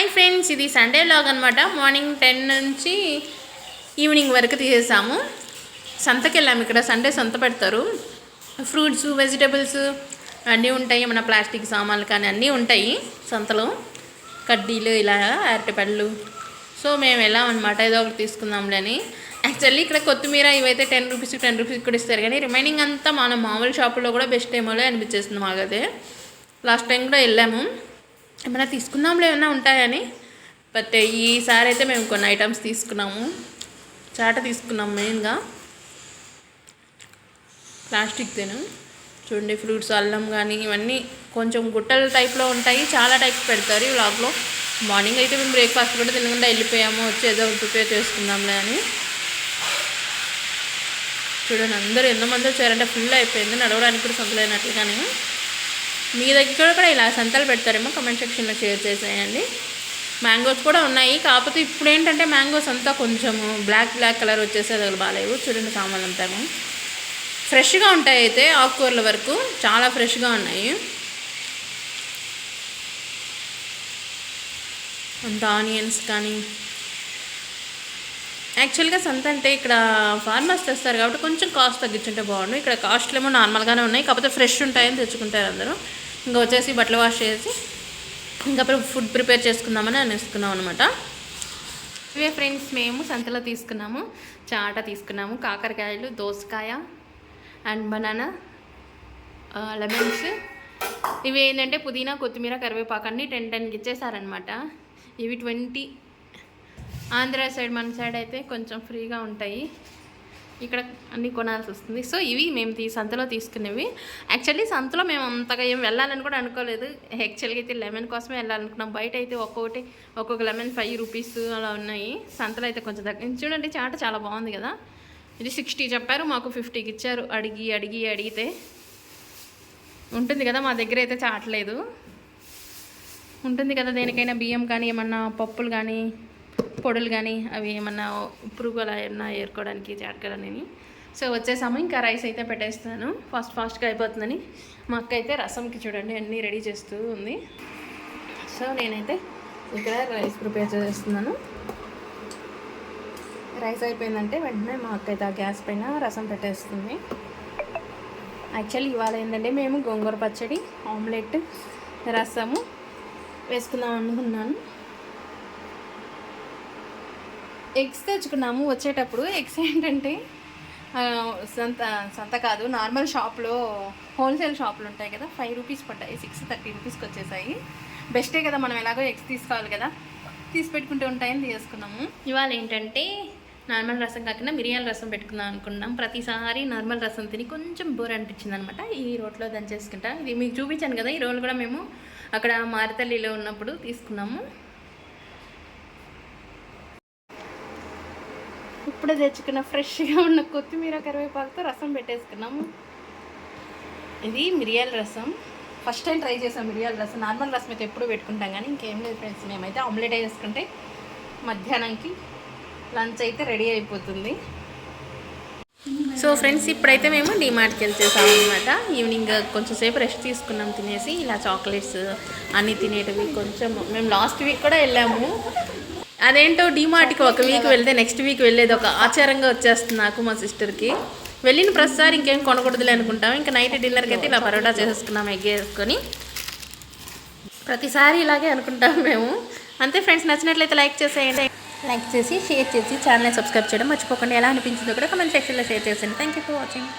Hi friends, ఇది Sunday vlog అనమాట. Morning 10 నుంచి ఈవినింగ్ వరకు తీసేసాము. సంతకి వెళ్ళాము. ఇక్కడ సండే సంత పెడతారు. ఫ్రూట్స్, వెజిటబుల్స్ అన్నీ ఉంటాయి. మన ప్లాస్టిక్ సామాన్లు కానీ అన్నీ ఉంటాయి సంతలో. కడ్డీలు, ఇలా అరటిపళ్ళు. సో మేము వెళ్ళాం అనమాట. ఏదో ఒకటి తీసుకుందాంలే అని. యాక్చువల్లీ ఇక్కడ కొత్తిమీర ఇవైతే 10 రూపీస్ 10 రూపీస్ కూడా ఇస్తారు, కానీ రిమైనింగ్ అంతా మన మామూలు షాపుల్లో కూడా బెస్ట్ ఏమోలే అనిపించేస్తుంది మాకైతే. లాస్ట్ టైం కూడా వెళ్ళాము, ఏమైనా తీసుకుందాంలో ఏమైనా ఉంటాయని. బట్ ఈసారి అయితే మేము కొన్ని ఐటమ్స్ తీసుకున్నాము. చాట తీసుకున్నాము మెయిన్గా. ప్లాస్టిక్ తిను చూడండి. ఫ్రూట్స్, అల్లం కానీ ఇవన్నీ కొంచెం గుట్టల టైప్లో ఉంటాయి. చాలా టైప్స్ పెడతారు ఈ వ్లాగ్లో. మార్నింగ్ అయితే మేము బ్రేక్ఫాస్ట్ కూడా తినకుండా వెళ్ళిపోయాము. వచ్చి ఏదో ప్రిపేర్ చేసుకుందాంలే అని. చూడండి, అందరూ ఎంతమంది వచ్చారంటే ఫుల్ అయిపోయింది. నడవడానికి కూడా సంతలేనట్లు. కానీ మీ దగ్గర కూడా ఇలా సంతలు పెడతారేమో కామెంట్ సెక్షన్లో షేర్ చేసేయండి. మ్యాంగోస్ కూడా ఉన్నాయి. కాకపోతే ఇప్పుడు ఏంటంటే మ్యాంగోస్ అంతా కొంచెం బ్లాక్ కలర్ వచ్చేసేది బాగాలేవు. చూడండి, సామాన్లు అంతా ఫ్రెష్గా ఉంటాయి. అయితే ఆకుకూరల వరకు చాలా ఫ్రెష్గా ఉన్నాయి. అంత ఆనియన్స్ కానీ. యాక్చువల్గా సంత అంటే ఇక్కడ ఫార్మర్స్ తెస్తారు కాబట్టి కొంచెం కాస్ట్ తగ్గించుంటే బాగుండు. ఇక్కడ కాస్ట్లు ఏమో నార్మల్గానే ఉన్నాయి, కాకపోతే ఫ్రెష్ ఉంటాయని తెచ్చుకుంటారు అందరూ. ఇంకా వచ్చేసి బట్టలు వాష్ చేసి ఇంకా ఫుడ్ ప్రిపేర్ చేసుకుందామని అనేసుకున్నాం అనమాట. ఇవే ఫ్రెండ్స్, మేము సంతలో తీసుకున్నాము. చాట తీసుకున్నాము, కాకరకాయలు, దోసకాయ అండ్ బనానా, లెమన్స్. ఇవి ఏంటంటే పుదీనా, కొత్తిమీర, కరివేపాకు అన్నీ 10కి ఇచ్చేసారనమాట. ఇవి 20. ఆంధ్ర సైడ్, మన సైడ్ అయితే కొంచెం ఫ్రీగా ఉంటాయి. ఇక్కడ అన్నీ కొనాల్సి వస్తుంది. సో ఇవి మేము సంతలో తీసుకునేవి. యాక్చువల్లీ సంతలో మేము అంతగా ఏం వెళ్ళాలని కూడా అనుకోలేదు. యాక్చువల్గా అయితే లెమన్ కోసమే వెళ్ళాలనుకున్నాం. బయట అయితే ఒక్కొక్క లెమన్ 5 రూపీస్ అలా ఉన్నాయి. సంతలో అయితే కొంచెం చూడండి, చాట చాలా బాగుంది కదా. ఇది 60 చెప్పారు, మాకు 50కి ఇచ్చారు. అడిగితే ఉంటుంది కదా, మా దగ్గర అయితే చాటలేదు. ఉంటుంది కదా దేనికైనా, బియ్యం కానీ ఏమన్నా పప్పులు కానీ పొడులు కానీ అవి ఏమన్నా పురుగు అలా ఏమన్నా ఏరుకోవడానికి చాటకలని. సో వచ్చేసాము. ఇంకా రైస్ అయితే పెట్టేస్తాను, ఫాస్ట్గా అయిపోతుందని. మా అక్క అయితే రసంకి చూడండి అన్నీ రెడీ చేస్తూ ఉంది. సో నేనైతే ఇక్కడ రైస్ ప్రిపేర్ చేస్తున్నాను. రైస్ అయిపోయిందంటే వెంటనే మా అక్క అయితే ఆ గ్యాస్ పైన రసం పెట్టేస్తుంది. యాక్చువల్లీ ఇవాళ ఏంటంటే మేము గోంగూర పచ్చడి, ఆమ్లెట్, రసము వేసుకుందాం అనుకున్నాను. ఎగ్స్ తెచ్చుకున్నాము వచ్చేటప్పుడు. ఎగ్స్ ఏంటంటే సంత కాదు, నార్మల్ షాప్లో, హోల్సేల్ షాపులు ఉంటాయి కదా, 5 రూపీస్ పడ్డాయి. 630 రూపీస్కి వచ్చేసాయి. బెస్టే కదా, మనం ఎలాగో ఎగ్స్ తీసుకోవాలి కదా, తీసి పెట్టుకుంటూ ఉంటాయని తీసుకున్నాము. ఇవాళ ఏంటంటే నార్మల్ రసం కాకుండా మిరియాల రసం పెట్టుకుందాం అనుకున్నాం. ప్రతిసారి నార్మల్ రసం తిని కొంచెం బోర్ అనిపించింది అనమాట. ఈ రోట్లో దంచేసుకుంటా. ఇది మీకు చూపించాను కదా, ఈ రోల్ కూడా మేము అక్కడ మారతల్లిలో ఉన్నప్పుడు తీసుకున్నాము. ఇప్పుడే తెచ్చుకున్న ఫ్రెష్గా ఉన్న కొత్తిమీర, కరివేపాకుతో రసం పెట్టేసుకున్నాము. ఇది మిరియాల రసం. ఫస్ట్ టైం ట్రై చేసాం మిరియాల రసం. నార్మల్ రసం అయితే ఎప్పుడు పెట్టుకుంటాం, కానీ ఇంకేం లేదు ఫ్రెండ్స్. మేమైతే ఆమ్లెట్ వేసుకుంటే మధ్యాహ్నంకి లంచ్ అయితే రెడీ అయిపోతుంది. సో ఫ్రెండ్స్, ఇప్పుడైతే మేము డీమార్ట్కి వెళ్ళేసాము అనమాట. ఈవినింగ్ కొంచెం సేపు రెస్ట్ తీసుకున్నాం తినేసి. ఇలా చాక్లెట్స్ అన్నీ తినేటివి కొంచెం. మేము లాస్ట్ వీక్ కూడా వెళ్ళాము. అదేంటో డీమార్ట్కి ఒక వీక్ వెళ్తే నెక్స్ట్ వీక్ వెళ్ళేది ఒక ఆచారంగా వచ్చేస్తుంది నాకు, మా సిస్టర్కి. వెళ్ళిన ప్రతిసారి ఇంకేం కొనకూడదులే అనుకుంటాం. ఇంకా నైట్ డిన్నర్కి అయితే ఇలా పరోటా చేసేసుకున్నాం, ఎగ్ వేసుకొని. ప్రతిసారి ఇలాగే అనుకుంటాం మేము. అంతే ఫ్రెండ్స్, నచ్చినట్లయితే లైక్ చేసేయండి. లైక్ చేసి షేర్ చేసి ఛానల్ని సబ్స్క్రైబ్ చేయడం మర్చిపోకండి. ఎలా అనిపించిందో కూడా కామెంట్ సెక్షన్లో షేర్ చేసేయండి. Thank you for watching.